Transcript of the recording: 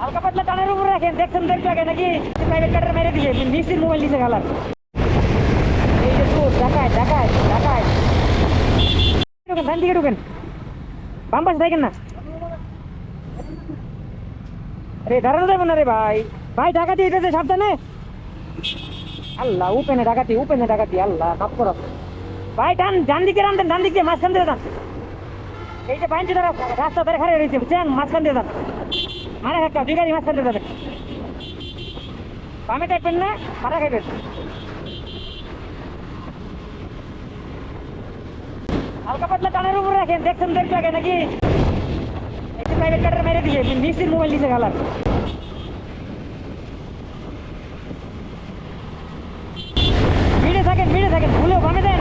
হালকা পাতলা টানের উপরে রাখেন, দেখছেন দেখতে আগে নাকি প্রাইভেট কাটার মেরে দিয়ে মিস্ত্রির মোবাইল নিচে গালার। এই যে চোর, ডাকায় ডাকায় ডাকায়, ঢুকেন ধান দিকে ঢুকেন, বাম পাশে থাকেন না। রে দাঁড়ানো যাবে না রে ভাই, ভাই ডাকাতি এটাতে সাবধানে। আল্লাহ উপেনে ডাকাতি, উপেনে ডাকাতি, আল্লাহ মাফ করো ভাই। ডান দিকে রান দেন, ডান দিক দিয়ে মাঝখান দিয়ে যান। এই যে বাইনটি দ্বারা রাস্তা ধরে খাড়ে রয়েছে বুঝছেন, মাঝখান দিয়ে যান। মানে একটা দুই গাড়ি মাঝখান দিয়ে যাবেন, বামে টাইপেন না, মারা খাইবেন। হালকা পাতলা টানের উপরে রাখেন, দেখছেন দেখতে আগে নাকি প্রাইভেট কাটার মেরে দিয়ে মিস্ত্রির মোবাইল নিচে গালার। ভিড়ে থাকেন, ভুলেও বামে দেন।